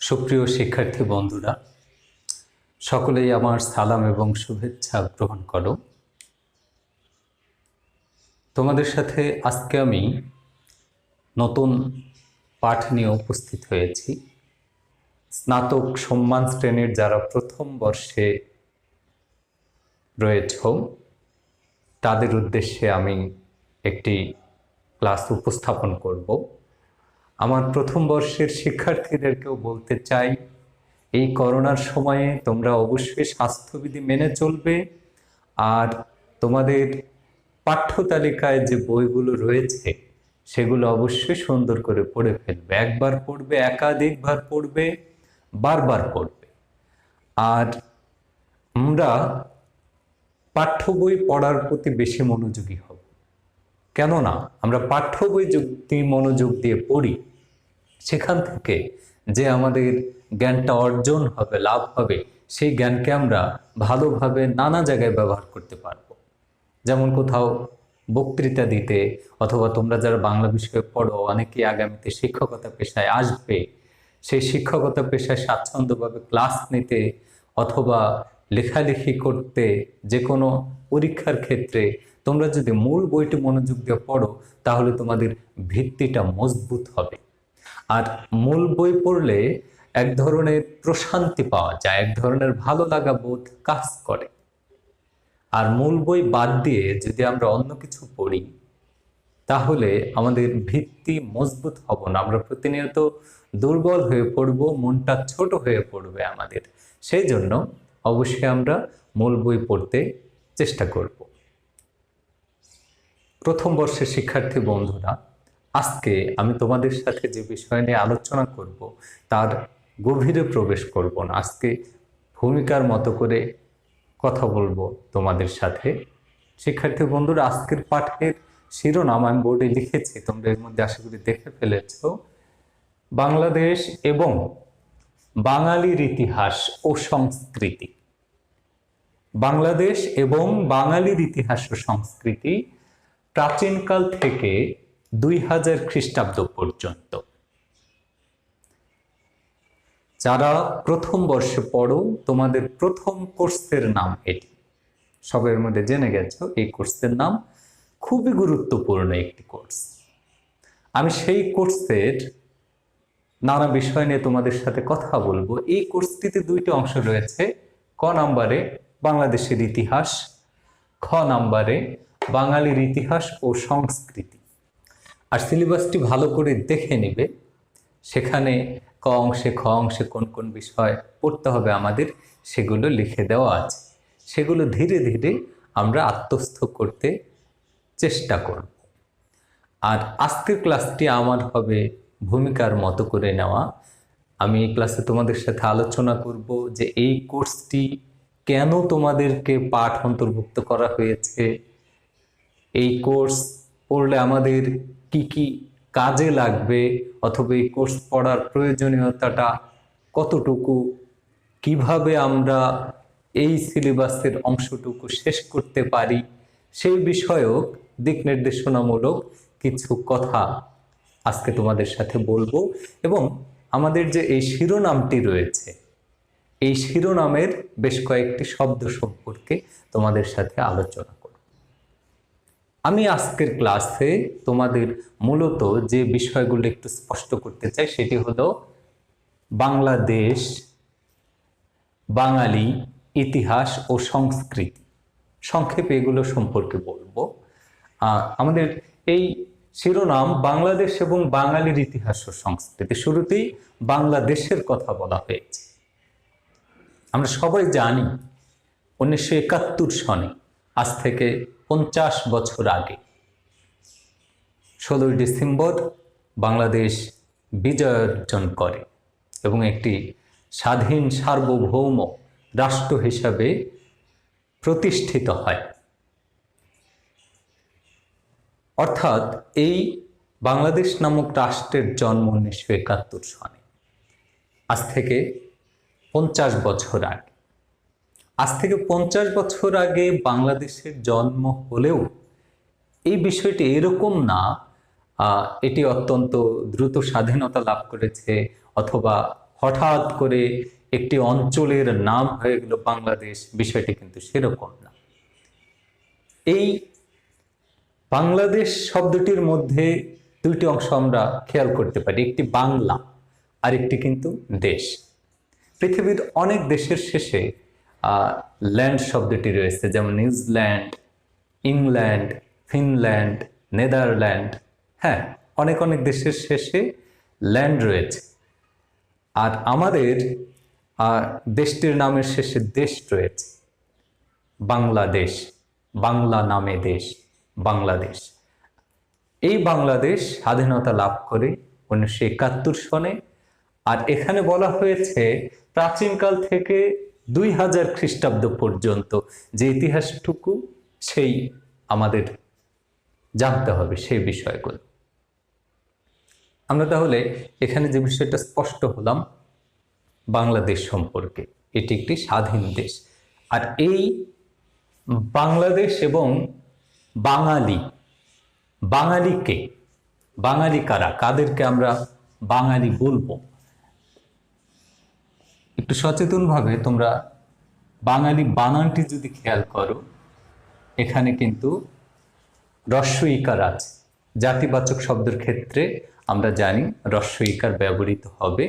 সুপ্রিয় শিক্ষার্থী বন্ধুরা, সকলেই আমার সালাম এবং শুভেচ্ছা গ্রহণ করো। তোমাদের সাথে আজকে আমি নতুন পাঠ নিয়ে উপস্থিত হয়েছি। স্নাতক সম্মান শ্রেণীর যারা প্রথম বর্ষে রয়েছ তাদের উদ্দেশ্যে আমি একটি ক্লাস উপস্থাপন করব। আমার প্রথম বর্ষের শিক্ষার্থীদেরকেও বলতে চাই, এই করোনার সময়ে তোমরা অবশ্যই স্বাস্থ্যবিধি মেনে চলবে, আর তোমাদের পাঠ্য তালিকায় যে বইগুলো রয়েছে সেগুলো অবশ্যই সুন্দর করে পড়ে ফেলবে। একবার পড়বে, একাধিকবার পড়বে, বারবার পড়বে। আর আমরা পাঠ্য বই পড়ার প্রতি বেশি মনোযোগী হব। কেননা আমরা পাঠ্য বই যদি মনোযোগ দিয়ে পড়ি, সেখান থেকে যে আমাদের জ্ঞানটা অর্জন হবে, লাভ হবে, সেই জ্ঞানকে আমরা ভালোভাবে নানা জায়গায় ব্যবহার করতে পারবো। যেমন কোথাও বক্তৃতা দিতে, অথবা তোমরা যারা বাংলা বিষয়ে পড়ো অনেকেই আগামীতে শিক্ষকতা পেশায় আসবে, সেই শিক্ষকতা পেশায় স্বাচ্ছন্দ্যভাবে ক্লাস নিতে অথবা লেখালেখি করতে, যে কোনো পরীক্ষার ক্ষেত্রে তোমরা যদি মূল বইটি মনোযোগ দিয়ে পড়ো তাহলে তোমাদের ভিত্তিটা মজবুত হবে। আর মূল বই পড়লে এক ধরনের প্রশান্তি পাওয়া যায়, এক ধরনের ভালো লাগা বোধ কাজ করে। আর মূল বই বাদ দিয়ে যদি আমরা অন্য কিছু পড়ি তাহলে আমাদের ভিত্তি মজবুত হব না, আমরা প্রতিনিয়ত দুর্বল হয়ে পড়ব, মনটা ছোট হয়ে পড়বে আমাদের। সেই জন্য অবশ্যই আমরা মূল বই পড়তে চেষ্টা করব। প্রথম বর্ষের শিক্ষার্থী বন্ধুরা, আজকে আমি তোমাদের সাথে যে বিষয় নিয়ে আলোচনা করব তার গভীরে প্রবেশ করব না। আজকে ভূমিকার মতো করে কথা বলবো তোমাদের সাথে। শিক্ষার্থী বন্ধুরা, আজকের পাঠের শিরোনাম আমি বোর্ডে লিখেছি, তোমরা এর মধ্যে আশা করি দেখে ফেলেছ। বাংলাদেশ এবং বাঙালির ইতিহাস ও সংস্কৃতি। বাংলাদেশ এবং বাঙালির ইতিহাস ও সংস্কৃতি প্রাচীনকাল থেকে 2000 খ্রিস্টাব্দ পর্যন্ত। যারা প্রথম বর্ষে পড়ো, তোমাদের প্রথম কোর্সের নাম এটি। সবের মধ্যে জেনে গেছো এই কোর্সের নাম খুবই গুরুত্বপূর্ণ একটি কোর্স। আমি সেই কোর্সের নানা বিষয় নিয়ে তোমাদের সাথে কথা বলবো। এই কোর্সটিতে দুইটি অংশ রয়েছে। ক নাম্বারে বাংলাদেশের ইতিহাস, খ নাম্বারে বাঙালির ইতিহাস ও সংস্কৃতি। আর সিলেবাসটি ভালো করে দেখে নিবে, সেখানে ক অংশে খ অংশে কোন কোন বিষয় পড়তে হবে আমাদের সেগুলো লিখে দেওয়া আছে। সেগুলো ধীরে ধীরে আমরা আত্মস্থ করতে চেষ্টা করব। আর আজকের ক্লাসটি আমার হবে ভূমিকার মতো করে নেওয়া। আমি এই ক্লাসে তোমাদের সাথে আলোচনা করব যে এই কোর্সটি কেন তোমাদেরকে পাঠ অন্তর্ভুক্ত করা হয়েছে, এই কোর্স পড়লে আমাদের কি কি কাজে লাগবে, অথবা এই কোর্স পড়ার প্রয়োজনীয়তাটা কতটুকু, কিভাবে আমরা এই সিলেবাসের অংশটুকু শেষ করতে পারি, সেই বিষয়ক দিক নির্দেশনামূলক কিছু কথা আজকে তোমাদের সাথে বলবো। এবং আমাদের যে এই শিরোনামটি রয়েছে, এই শিরোনামের বেশ কয়েকটি শব্দ সম্পর্কে তোমাদের সাথে আলোচনা করব। আমি আজকের ক্লাসে তোমাদের মূলত যে বিষয়গুলো একটু স্পষ্ট করতে চাই সেটি হলো বাংলাদেশ, বাঙালি, ইতিহাস ও সংস্কৃতি। সংক্ষেপে এগুলো সম্পর্কে বলবো। আমাদের এই শিরোনাম বাংলাদেশ এবং বাঙালির ইতিহাস ও সংস্কৃতি। শুরুতেই বাংলাদেশের কথা বলা হয়েছে। আমরা সবাই জানি 1971 সনে, আজ থেকে 50 বছর আগে 16ই ডিসেম্বর বাংলাদেশ বিজয় অর্জন করে এবং একটি স্বাধীন সার্বভৌম রাষ্ট্র হিসাবে প্রতিষ্ঠিত হয়। অর্থাৎ এই বাংলাদেশ নামক রাষ্ট্রের জন্ম 1971 সনে, আজ থেকে 50 বছর আগে। আজ থেকে 50 বছর আগে বাংলাদেশের জন্ম হলেও এই বিষয়টি এরকম না এটি অত্যন্ত দ্রুত স্বাধীনতা লাভ করেছে অথবা হঠাৎ করে একটি অঞ্চলের নাম হয়ে গেল বাংলাদেশ, বিষয়টি কিন্তু সেরকম না। এই বাংলাদেশ শব্দটির মধ্যে দুইটি অংশ আমরা খেয়াল করতে পারি, একটি বাংলা আর একটি কিন্তু দেশ। পৃথিবীর অনেক দেশের শেষে ল্যান্ড শব্দটি রয়েছে, যেমন নিউজিল্যান্ড, ইংল্যান্ড, ফিনল্যান্ড, নেদারল্যান্ড। হ্যাঁ, অনেক অনেক দেশের শেষে ল্যান্ড রয়েছে। আর আমাদের দেশটির নামের শেষে দেশ রয়েছে, বাংলাদেশ, বাংলা নামে দেশ, বাংলাদেশ। এই বাংলাদেশ স্বাধীনতা লাভ করে 1971 সনে। আর এখানে বলা হয়েছে প্রাচীনকাল থেকে 2000 খ্রিস্টাব্দ পর্যন্ত যে ইতিহাসটুকু, সেই আমাদের জানতে হবে সেই বিষয়গুলো। আমরা তাহলে এখানে যে বিষয়টা স্পষ্ট হলাম বাংলাদেশ সম্পর্কে, এটি একটি স্বাধীন দেশ। আর এই বাংলাদেশ এবং বাঙালি, বাঙালিকে, বাঙালি কারা, কাদেরকে আমরা বাঙালি বলবো, একটু সচেতনভাবে তোমরা বাঙালি বানানটি যদি খেয়াল করো, এখানে কিন্তু হ্রস্ব ইকার আছে। জাতিবাচক শব্দের ক্ষেত্রে আমরা জানি হ্রস্ব ইকার ব্যবহৃত হবে,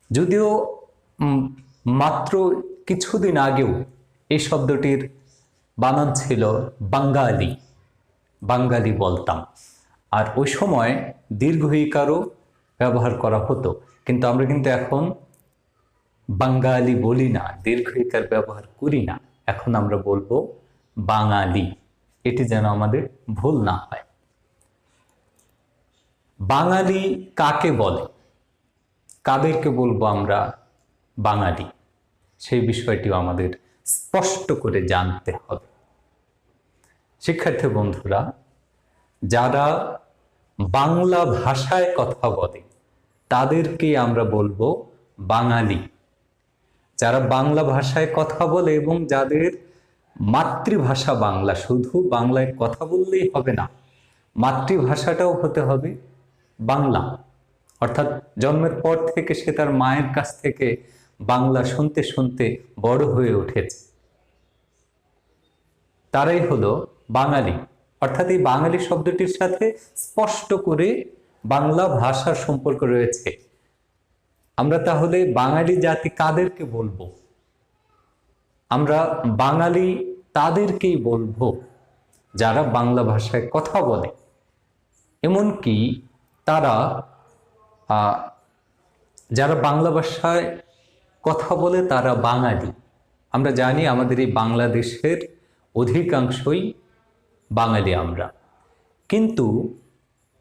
যদিও মাত্র কিছুদিন আগেও এই শব্দটির বানান ছিল বাঙালি, বাঙালি বলতাম। আর ওই সময় দীর্ঘ ইকারও ব্যবহার করা হতো, কিন্তু আমরা কিন্তু এখন বাঙালি বলি না, দীর্ঘ ইকার ব্যবহার করি না, এখন আমরা বলবো বাঙালি। এটি যেন আমাদের ভুল না হয়। বাঙালি কাকে বলে, কাদেরকে বলবো আমরা বাঙালি, সেই বিষয়টিও আমাদের স্পষ্ট করে জানতে হবে। শিক্ষার্থী বন্ধুরা, যারা বাংলা ভাষায় কথা বলে তাদেরকে আমরা বলবো বাঙালি। যারা বাংলা ভাষায় কথা বলে এবং যাদের মাতৃভাষা বাংলা, শুধু বাংলায় কথা বললেই হবে না, মাতৃভাষাটাও হতে হবে বাংলা। অর্থাৎ জন্মের পর থেকে সে তার মায়ের কাছ থেকে বাংলা শুনতে শুনতে বড় হয়ে উঠেছে, তারাই হলো বাঙালি। অর্থাৎ এই বাঙালি শব্দটির সাথে স্পষ্ট করে বাংলা ভাষার সম্পর্ক রয়েছে। আমরা তাহলে বাঙালি জাতি কাদেরকে বলবো? আমরা বাঙালি তাদেরকেই বলবো যারা বাংলা ভাষায় কথা বলে, এমনকি তারা যারা বাংলা ভাষায় কথা বলে তারা বাঙালি। আমরা জানি আমাদের এই বাংলাদেশের অধিকাংশই বাঙালি আমরা, কিন্তু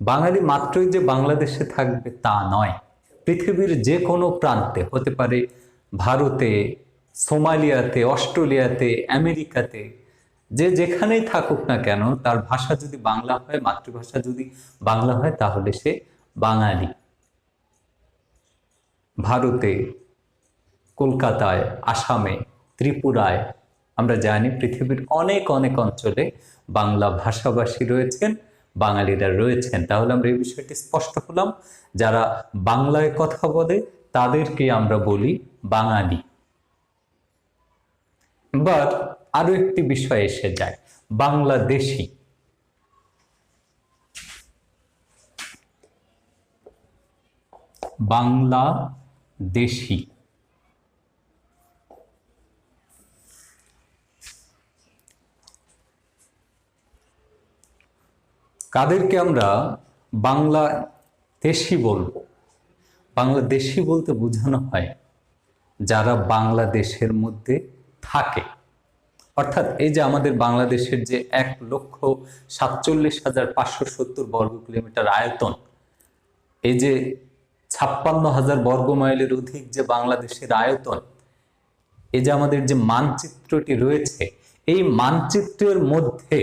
বাঙালি মাত্রই যে বাংলাদেশে থাকবে তা নয়। পৃথিবীর যে কোনো প্রান্তে হতে পারে, ভারতে, সোমালিয়াতে, অস্ট্রেলিয়াতে, আমেরিকাতে, যে যেখানেই থাকুক না কেন, তার ভাষা যদি বাংলা হয়, মাতৃভাষা যদি বাংলা হয়, তাহলে সে বাঙালি। ভারতে, কলকাতায়, আসামে, ত্রিপুরায়, আমরা জানি পৃথিবীর অনেক অনেক অঞ্চলে বাংলা ভাষাভাষী রয়েছেন, বাঙালিরা রয়েছেন। তাহলে আমরা এই বিষয়টি স্পষ্ট হলাম, যারা বাংলায় কথা বলে তাদেরকে আমরা বলি বাঙালি। এবার আরো একটি বিষয় এসে যায়, বাংলাদেশি। বাংলাদেশি কাদেরকে আমরা বাংলাদেশি বলবো? বাংলাদেশি বলতে বোঝানো হয় যারা বাংলাদেশের মধ্যে থাকে। অর্থাৎ এই যে আমাদের বাংলাদেশের যে 1,47,570 বর্গ কিলোমিটার আয়তন, এই যে 56,000 বর্গ মাইলের অধিক যে বাংলাদেশের আয়তন, এই যে আমাদের যে মানচিত্রটি রয়েছে, এই মানচিত্রের মধ্যে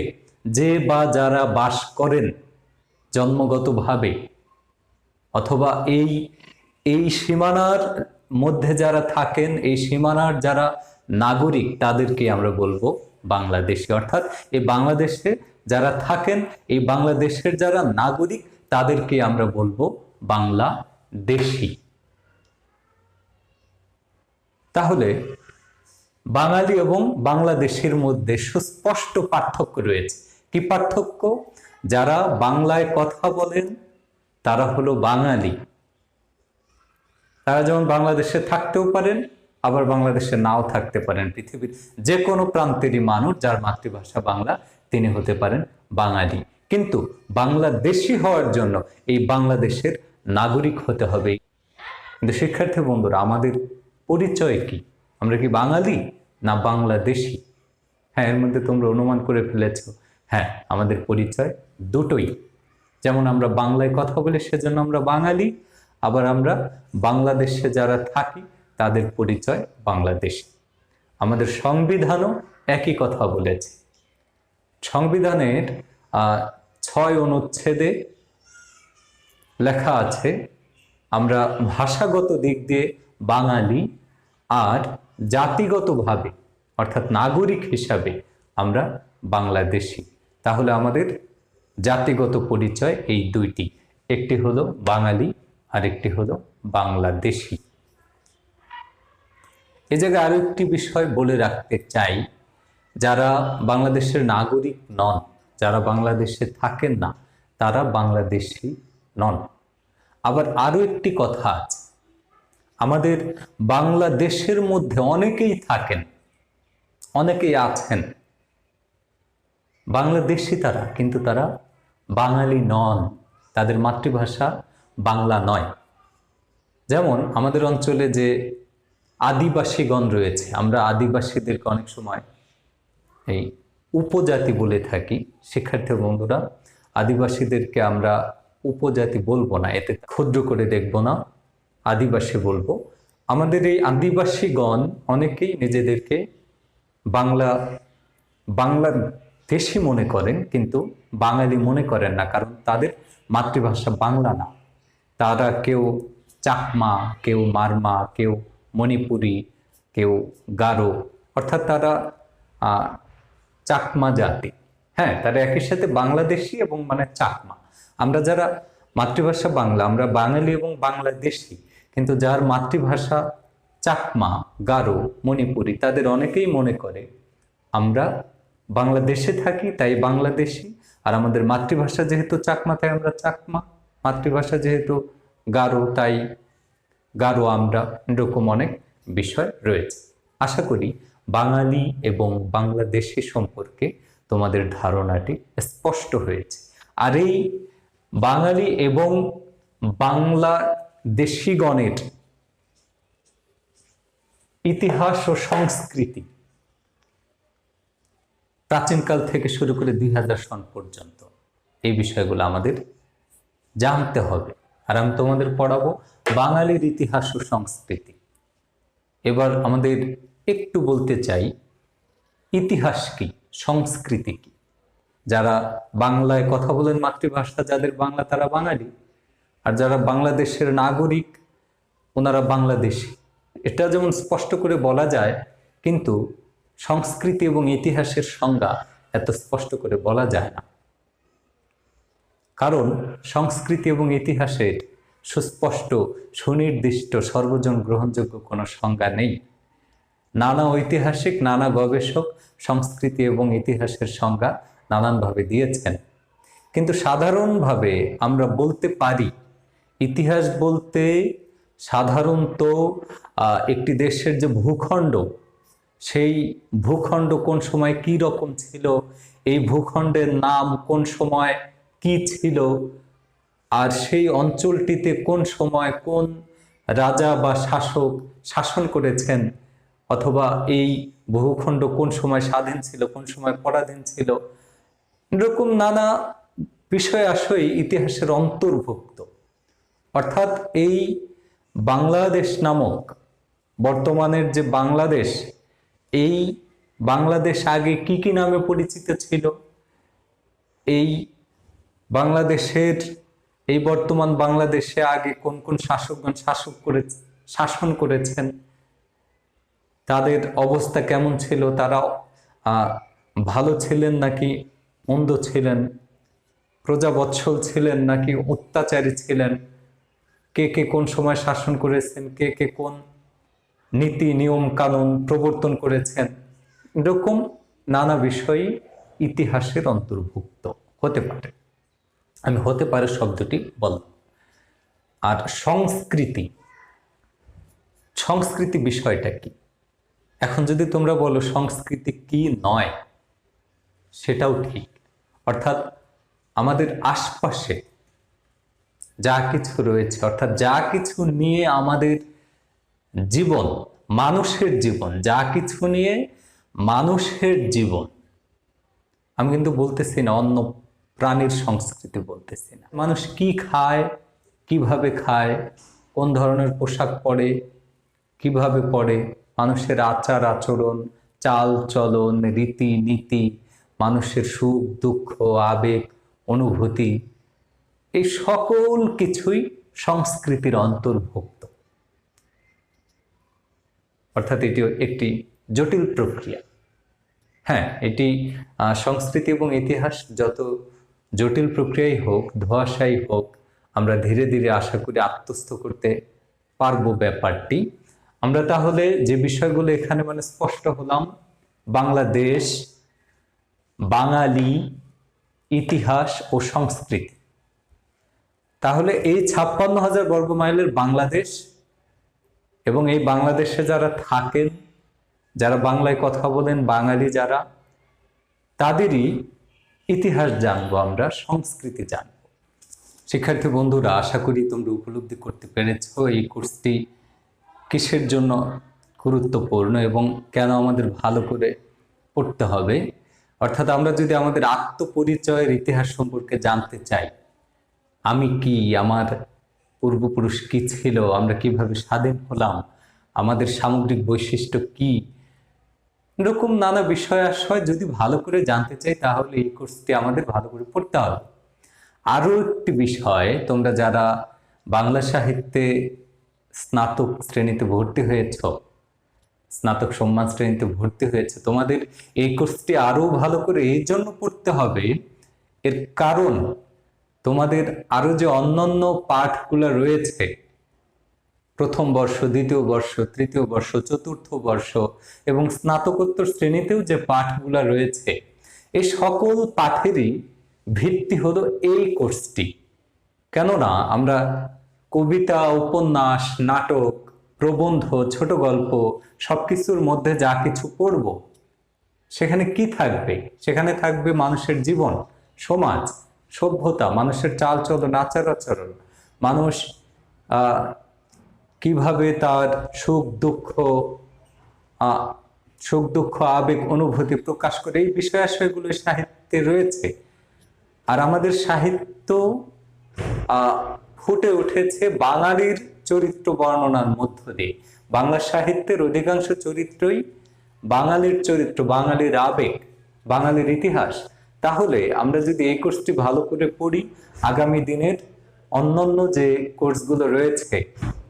যে বা যারা বাস করেন জন্মগতভাবে, অথবা এই সীমানার মধ্যে যারা থাকেন, এই সীমানার যারা নাগরিক, তাদেরকে আমরা বলবো বাংলাদেশি। অর্থাৎ এই বাংলাদেশে যারা থাকেন, এই বাংলাদেশের যারা নাগরিক, তাদেরকে আমরা বলবো বাংলাদেশি। তাহলে বাঙালি এবং বাংলাদেশের মধ্যে সুস্পষ্ট পার্থক্য রয়েছে। কি পার্থক্য? যারা বাংলায় কথা বলেন তারা হলো বাঙালি, তারা যেমন বাংলাদেশে থাকতেও পারেন, আবার বাংলাদেশে নাও থাকতে পারেন। পৃথিবীর যে কোনো প্রান্তেরই মানুষ যার মাতৃভাষা বাংলা তিনি হতে পারেন বাঙালি। কিন্তু বাংলাদেশি হওয়ার জন্য এই বাংলাদেশের নাগরিক হতে হবে। কিন্তু শিক্ষার্থী বন্ধুরা, আমাদের পরিচয় কি? আমরা কি বাঙালি না বাংলাদেশি? হ্যাঁ, এর মধ্যে তোমরা অনুমান করে ফেলেছ। হ্যাঁ, আমাদের পরিচয় দুটোই। যেমন আমরা বাংলায় কথা বলি সেজন্য আমরা বাঙালি, আবার আমরা বাংলাদেশে যারা থাকি তাদের পরিচয় বাংলাদেশি। আমাদের সংবিধানও একই কথা বলেছে। সংবিধানের ৬ অনুচ্ছেদে লেখা আছে আমরা ভাষাগত দিক দিয়ে বাঙালি, আর জাতিগতভাবে অর্থাৎ নাগরিক হিসাবে আমরা বাংলাদেশি। তাহলে আমাদের জাতিগত পরিচয় এই দুইটি, একটি হলো বাঙালি আর একটি হলো বাংলাদেশি। এ জায়গায় আরো একটি বিষয় বলে রাখতে চাই, যারা বাংলাদেশের নাগরিক নন, যারা বাংলাদেশে থাকেন না, তারা বাংলাদেশি নন। আবার আরো একটি কথা আছে, আমাদের বাংলাদেশের মধ্যে অনেকেই থাকেন, অনেকেই আছেন বাংলাদেশি তারা, কিন্তু তারা বাঙালি নন, তাদের মাতৃভাষা বাংলা নয়। যেমন আমাদের অঞ্চলে যে আদিবাসীগণ রয়েছে, আমরা আদিবাসীদেরকে অনেক সময় এই উপজাতি বলে থাকি। শিক্ষার্থী বন্ধুরা, আদিবাসীদেরকে আমরা উপজাতি বলবো না, এতে ক্ষুদ্র করে দেখব না, আদিবাসী বলবো। আমাদের এই আদিবাসীগণ অনেকেই নিজেদেরকে বাংলাদেশি মনে করেন, কিন্তু বাঙালি মনে করেন না, কারণ তাদের মাতৃভাষা বাংলা না। তারা কেউ চাকমা, কেউ মারমা, কেউ মণিপুরি, কেউ গারো, অর্থাৎ তারা চাকমা জাতি। হ্যাঁ, তারা একই সাথে বাংলাদেশি এবং মানে চাকমা। আমরা যারা মাতৃভাষা বাংলা, আমরা বাঙালি এবং বাংলাদেশি, কিন্তু যার মাতৃভাষা চাকমা, গারো, মণিপুরি, তাদের অনেকেই মনে করে আমরা বাংলাদেশে থাকি তাই বাংলাদেশি, আর আমাদের মাতৃভাষা যেহেতু চাকমা তাই আমরা চাকমা, মাতৃভাষা যেহেতু গারো তাই গারো আমরা। এরকম অনেক বিষয় রয়েছে। আশা করি বাঙালি এবং বাংলাদেশি সম্পর্কে তোমাদের ধারণাটি স্পষ্ট হয়েছে। আর এই বাঙালি এবং বাংলাদেশিগণের ইতিহাস ও সংস্কৃতি প্রাচীনকাল থেকে শুরু করে 2000 সন পর্যন্ত, এই বিষয়গুলো আমাদের জানতে হবে। আর আমি তোমাদের পড়াবো বাঙালির ইতিহাস ও সংস্কৃতি। এবার আমাদের একটু বলতে চাই ইতিহাস কি, সংস্কৃতি কি। যারা বাংলায় কথা বলেন মাতৃভাষা যাদের বাংলা, তারা বাঙালি, আর যারা বাংলাদেশের নাগরিক ওনারা বাংলাদেশি। এটা যেমন স্পষ্ট করে বলা যায়, কিন্তু সংস্কৃতি এবং ইতিহাসের সংজ্ঞা এত স্পষ্ট করে বলা যায় না, কারণ সংস্কৃতি এবং ইতিহাসের সুস্পষ্ট, সুনির্দিষ্ট, সর্বজন গ্রহণযোগ্য কোনো সংজ্ঞা নেই। নানা ঐতিহাসিক, নানা গবেষক সংস্কৃতি এবং ইতিহাসের সংজ্ঞা নানানভাবে দিয়েছেন, কিন্তু সাধারণভাবে আমরা বলতে পারি ইতিহাস বলতে সাধারণত একটি দেশের যে ভূখণ্ড, সেই ভূখণ্ড কোন সময় কি রকম ছিল, এই ভূখণ্ডের নাম কোন সময় কি ছিল, আর সেই অঞ্চলটিতে কোন সময় কোন রাজা বা শাসক শাসন করেছেন, অথবা এই ভূখণ্ড কোন সময় স্বাধীন ছিল, কোন সময় পরাধীন ছিল, এরকম নানা বিষয় আসলে ইতিহাসের অন্তর্ভুক্ত। অর্থাৎ এই বাংলাদেশ নামক বর্তমানের যে বাংলাদেশ, এই বাংলাদেশ আগে কি কি নামে পরিচিত ছিল, এই বাংলাদেশের, এই বর্তমান বাংলাদেশে আগে কোন কোন শাসকগণ শাসন করেছেন, তাদের অবস্থা কেমন ছিল, তারা ভালো ছিলেন নাকি মন্দ ছিলেন, প্রজাবৎসল ছিলেন নাকি অত্যাচারী ছিলেন, কে কে কোন সময় শাসন করেছেন, কে কে কোন নীতি নিয়ম কানুন প্রবর্তন করেছেন, এরকম নানা বিষয় ইতিহাসের অন্তর্ভুক্ত হতে পারে। আমি হতে পারে শব্দটি বললাম। আর সংস্কৃতি, সংস্কৃতি বিষয়টা কি? এখন যদি তোমরা বলো সংস্কৃতি কি নয়, সেটাও ঠিক। অর্থাৎ আমাদের আশপাশে যা কিছু রয়েছে, অর্থাৎ যা কিছু নিয়ে আমাদের জীবন, মানুষের জীবন, যা কিছু নিয়ে মানুষের জীবন, আমি কিন্তু বলতেছি না অন্য প্রাণীর সংস্কৃতি, বলতেছি না মানুষ কি খায়, কিভাবে খায়, কোন ধরনের পোশাক পরে, কিভাবে পরে, মানুষের আচার আচরণ, চাল চলন, রীতি নীতি, মানুষের সুখ দুঃখ, আবেগ অনুভূতি, এই সকল কিছুই সংস্কৃতির অন্তর্ভুক্ত। অর্থাৎ এটি একটি জটিল প্রক্রিয়া। হ্যাঁ, এটি সংস্কৃতি এবং ইতিহাস যত জটিল প্রক্রিয়াই হোক, ধোঁয়াশাই হোক, আমরা ধীরে ধীরে আশা করি আত্মস্থ করতে পারবো ব্যাপারটি। আমরা তাহলে যে বিষয়গুলো এখানে স্পষ্ট হলাম, বাংলাদেশ, বাঙালি, ইতিহাস ও সংস্কৃতি। তাহলে এই 56,000 বর্গ মাইলের বাংলাদেশ এবং এই বাংলাদেশে যারা থাকেন, যারা বাংলায় কথা বলেন, বাঙালি যারা, তাদেরই ইতিহাস জানবো আমরা, সংস্কৃতি জানবো। শিক্ষার্থী বন্ধুরা, আশা করি তোমরা উপলব্ধি করতে পেরেছো এই কোর্সটি কিসের জন্য গুরুত্বপূর্ণ এবং কেন আমাদের ভালো করে পড়তে হবে। অর্থাৎ আমরা যদি আমাদের আত্মপরিচয়ের ইতিহাস সম্পর্কে জানতে চাই, আমি কি, আমার পূর্বপুরুষ কি ছিল, আমরা কিভাবে স্বাধীন হলাম, আমাদের সামগ্রিক বৈশিষ্ট্য কি, এরকম নানা বিষয় আশয় যদি ভালো করে জানতে চাই, তাহলে এই কোর্সটি আমাদের ভালো করে পড়তে হবে। আরও একটি বিষয়, তোমরা যারা বাংলা সাহিত্যে স্নাতক শ্রেণীতে ভর্তি হয়েছ, স্নাতক সম্মান শ্রেণীতে ভর্তি হয়েছে, তোমাদের এই কোর্সটি আরো ভালো করে এই জন্য পড়তে হবে, এর কারণ তোমাদের আরো যে অন্যান্য পাঠগুলো রয়েছে, প্রথম বর্ষ, দ্বিতীয় বর্ষ, তৃতীয় বর্ষ, চতুর্থ বর্ষ এবং স্নাতকোত্তর শ্রেণীতেও যে পাঠগুলো রয়েছে, এই সকল পাঠেরই ভিত্তি হলো এই কোর্সটি। কেননা আমরা কবিতা, উপন্যাস, নাটক, প্রবন্ধ, ছোট গল্প সবকিছুর মধ্যে যা কিছু পড়ব, সেখানে কি থাকবে? সেখানে থাকবে মানুষের জীবন, সমাজ, সভ্যতা, মানুষের চালচলন, আচার আচরণ, মানুষ কিভাবে তার সুখ দুঃখ আবেগ অনুভূতি প্রকাশ করে, এই বিষয়াশয়গুলো সাহিত্যে রয়েছে। আর আমাদের সাহিত্য ফুটে উঠেছে বাঙালির চরিত্র বর্ণনার মধ্য দিয়ে। বাংলা সাহিত্যের অধিকাংশ চরিত্রই বাঙালির চরিত্র, বাঙালির আবেগ, বাঙালির ইতিহাস। তাহলে আমরা যদি এই কোর্সটি ভালো করে পড়ি, আগামী দিনের অন্যান্য যে কোর্সগুলো রয়েছে,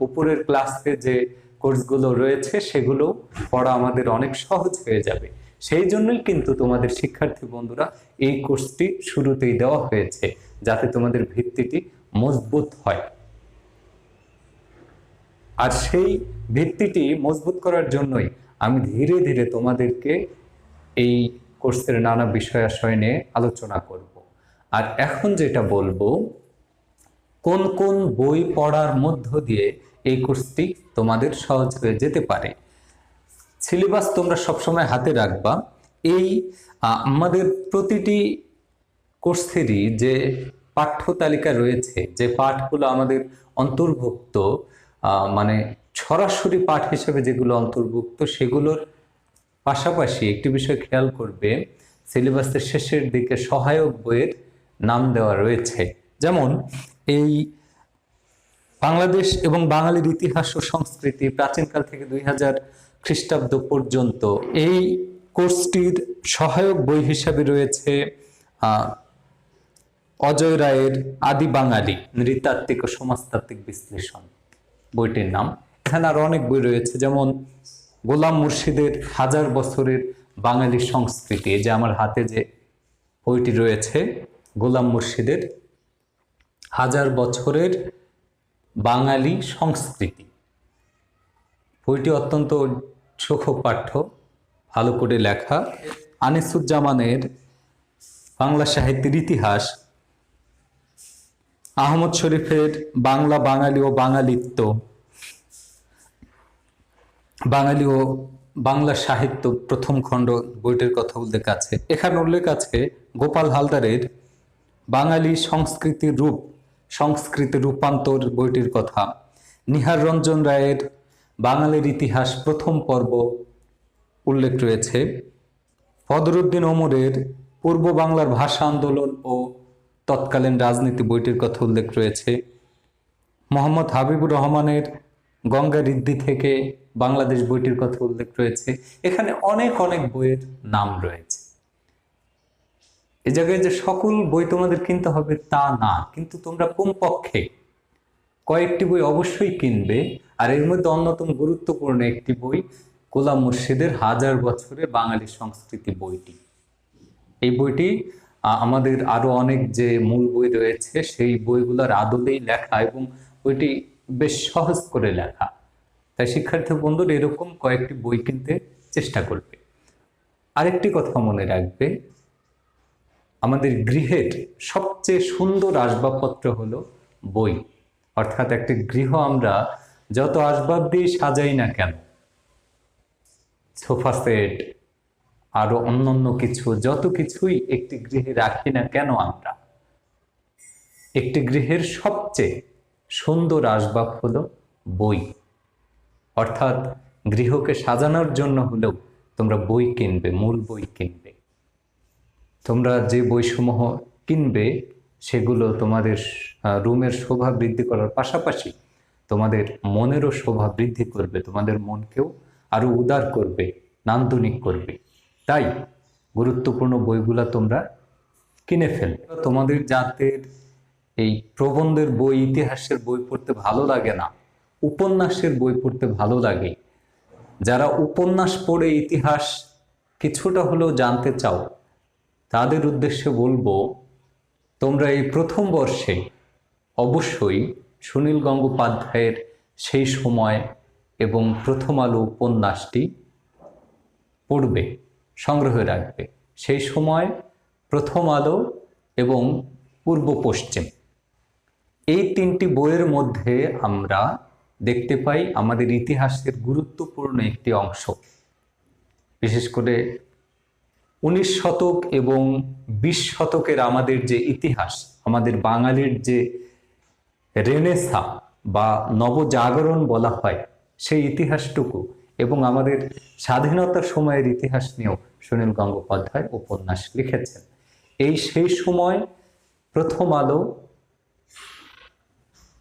উপরের ক্লাসে যে কোর্সগুলো রয়েছে, সেগুলো পড়া আমাদের অনেক সহজ হয়ে যাবে। সেই জন্যই কিন্তু তোমাদের শিক্ষার্থী বন্ধুরা এই কোর্সটি শুরুতেই দেওয়া হয়েছে, যাতে তোমাদের ভিত্তিটি মজবুত হয়। আর সেই ভিত্তিটি মজবুত করার জন্যই আমি ধীরে ধীরে তোমাদেরকে এই কোর্সের নানা বিষয়াশয় নিয়ে আলোচনা করব। আর এখন যেটা বলবো, কোন কোন বই পড়ার মধ্য দিয়ে এই কোর্সটি তোমাদের সহজ হয়ে যেতে পারে। সিলেবাস তোমরা সবসময় হাতে রাখবা। এই আমাদের প্রতিটি কোর্সেরই যে পাঠ্য তালিকা রয়েছে, যে পাঠগুলো আমাদের অন্তর্ভুক্ত, সরাসরি পাঠ হিসেবে যেগুলো অন্তর্ভুক্ত, সেগুলোর পাশাপাশি একটি বিষয় খেয়াল করবে, সিলেবাসের শেষের দিকে সহায়ক বইয়ের নাম দেওয়া রয়েছে। যেমন এই বাংলাদেশ এবং বাঙালির ইতিহাস ও সংস্কৃতি প্রাচীনকাল থেকে 2000 খ্রিস্টাব্দ পর্যন্ত, এই কোর্সটির সহায়ক বই হিসাবে রয়েছে অজয় রায়ের আদি বাঙালি নৃতাত্ত্বিক ও সমাজতাত্ত্বিক বিশ্লেষণ, বইটির নাম। এখানে আরো অনেক বই রয়েছে, যেমন গোলাম মুর্শিদের 1000 বছরের বাঙালি সংস্কৃতি, যে আমার হাতে যে বইটি রয়েছে, গোলাম মুর্শিদের 1000 বছরের বাঙালি সংস্কৃতি, বইটি অত্যন্ত সুখপাঠ্য, ভালো করে লেখা। আনিসুজ্জামানের বাংলা সাহিত্যের ইতিহাস, আহমদ শরীফের বাংলা, বাঙালি ও বাঙালিত্ব, বাঙালি ও বাংলা সাহিত্য প্রথম খণ্ড বইটির কথা উল্লেখ আছে। এখানে উল্লেখ আছে গোপাল হালদারের বাঙালি সংস্কৃতির রূপ, সংস্কৃতি রূপান্তর বইটির কথা, নিহার রঞ্জন রায়ের বাঙালির ইতিহাস প্রথম পর্ব উল্লেখ রয়েছে, বদরুদ্দিন ওমরের পূর্ব বাংলার ভাষা আন্দোলন ও তৎকালীন রাজনীতি বইটির কথা উল্লেখ রয়েছে, মোহাম্মদ হাবিবুর রহমানের গঙ্গা ঋদ্ধি থেকে বাংলাদেশ বইটির কথা উল্লেখ রয়েছে। এখানে অনেক অনেক বইয়ের নাম রয়েছে। এই জায়গায় যে সকল বই তোমাদের কিনতে হবে তা না, কিন্তু তোমরা কমপক্ষে কয়েকটি বই অবশ্যই কিনবে। আর এর মধ্যে অন্যতম গুরুত্বপূর্ণ একটি বই গোলাম মুর্শিদের হাজার বছরের বাঙালি সংস্কৃতি বইটি। এই বইটি আমাদের আরো অনেক যে মূল বই রয়েছে সেই বইগুলোর আদলেই লেখা, এবং বইটি বেশ সহজ করে লেখা। তাই শিক্ষার্থী বন্ধুরা এরকম কয়েকটি বই কিনতে চেষ্টা করবে। আরেকটি কথা মনে রাখবে, আমাদের গৃহের সবচেয়ে সুন্দর আসবাবপত্র হলো বই। অর্থাৎ একটি গৃহ আমরা যত আসবাব দিয়ে সাজাই না কেন, সোফা সেট আরো অন্যান্য কিছু, যত কিছুই একটি গৃহে রাখি না কেন, আমরা একটি গৃহের সবচেয়ে সুন্দর আসবাব হলো বই। অর্থাৎ গৃহকে সাজানোর জন্য হলেও তোমরা বই কিনবে, মূল বই কিনবে। তোমরা যে বইসমূহ কিনবে সেগুলো তোমাদের রুমের শোভা বৃদ্ধি করার পাশাপাশি তোমাদের মনেরও শোভা বৃদ্ধি করবে, তোমাদের মনকেও আরো উদার করবে, নান্দনিক করবে। তাই গুরুত্বপূর্ণ বইগুলা তোমরা কিনে ফেলবে। তোমাদের যাদের এই প্রবন্ধের বই, ইতিহাসের বই পড়তে ভালো লাগে না, উপন্যাসের বই পড়তে ভালো লাগে, যারা উপন্যাস পড়ে ইতিহাস কিছুটা হলেও জানতে চাও, তাদের উদ্দেশ্যে বলবো তোমরা এই প্রথম বর্ষে অবশ্যই সুনীল গঙ্গোপাধ্যায়ের সেই সময় এবং প্রথম আলো উপন্যাসটি পড়বে, সংগ্রহে রাখবে। সেই সময়, প্রথম আলো এবং পূর্ব পশ্চিম, এই তিনটি বইয়ের মধ্যে আমরা দেখতে পাই আমাদের ইতিহাসের গুরুত্বপূর্ণ একটি অংশ। বিশেষ করে 19 শতক এবং 20 শতকের আমাদের যে ইতিহাস, আমাদের বাঙালির যে রেনেসাঁ বা নবজাগরণ বলা হয়, সেই ইতিহাসটুকু এবং আমাদের স্বাধীনতার সময়ের ইতিহাস নিয়েও সুনীল গঙ্গোপাধ্যায় উপন্যাস লিখেছেন। এই সেই সময় প্রথম আলো,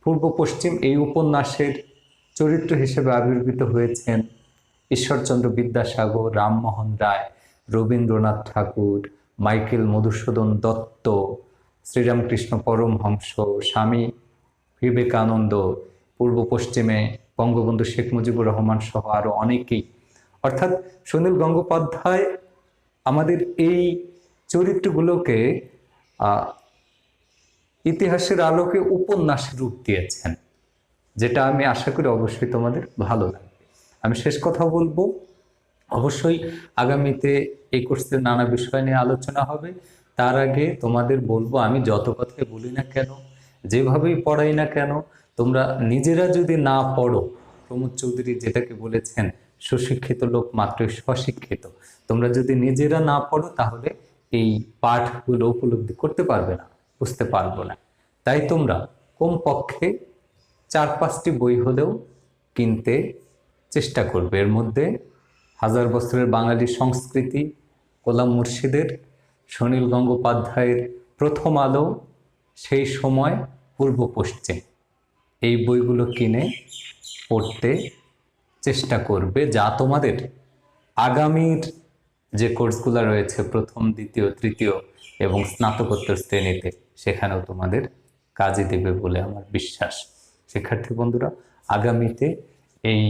পূর্ব পশ্চিম এই উপন্যাসের চরিত্র হিসেবে আবির্ভূত হয়েছেন ঈশ্বরচন্দ্র বিদ্যাসাগর, রামমোহন রায়, রবীন্দ্রনাথ ঠাকুর, মাইকেল মধুসূদন দত্ত, শ্রীরামকৃষ্ণ পরমহংস, স্বামী বিবেকানন্দ, পূর্ব পশ্চিমে বঙ্গবন্ধু শেখ মুজিবুর রহমান সহ আরো অনেকেই। অর্থাৎ সুনীল গঙ্গোপাধ্যায় আমাদের এই চরিত্রগুলোকে ইতিহাসের আলোকে উপন্যাসের রূপ দিয়েছেন, যেটা আমি আশা করি অবশ্যই তোমাদের ভালো লাগবে। আমি শেষ কথা বলবো, অবশ্যই আগামীতে এই কোর্সের নানা বিষয় নিয়ে আলোচনা হবে। তার আগে তোমাদের বলবো, আমি যত কথাই বলি না কেন, যেভাবেই পড়াই না কেন, তোমরা নিজেরা যদি না পড়ো, প্রমোদ চৌধুরী যেটাকে বলেছেন সুশিক্ষিত লোক মাত্রই স্বশিক্ষিত, তোমরা যদি নিজেরা না পড়ো তাহলে এই পাঠগুলো উপলব্ধি করতে পারবে না, বুঝতে পারবো না। তাই তোমরা কমপক্ষে 4-5টি বই হলেও কিনতে চেষ্টা করবে। এর মধ্যে হাজার বছরের বাঙালি সংস্কৃতি, গোলাম মুর্শিদের, সুনীল গঙ্গোপাধ্যায়ের প্রথম আলো, সেই সময়, পূর্ব পশ্চিম, এই বইগুলো কিনে পড়তে চেষ্টা করবে, যা তোমাদের আগামীর যে কোর্সগুলো রয়েছে প্রথম, দ্বিতীয়, তৃতীয় এবং স্নাতকোত্তর শ্রেণীতে, সেখানেও তোমাদের কাজে দেবে বলে আমার বিশ্বাস। শিক্ষার্থী বন্ধুরা, আগামীতে এই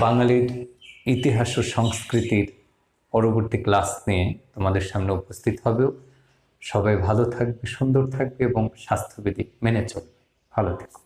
বাঙালির ইতিহাস ও সংস্কৃতির পরবর্তী ক্লাস নিয়ে তোমাদের সামনে উপস্থিত হবেও। সবাই ভালো থাকবে, সুন্দর থাকবে এবং স্বাস্থ্যবিধি মেনে চলবে। ভালো থেকো।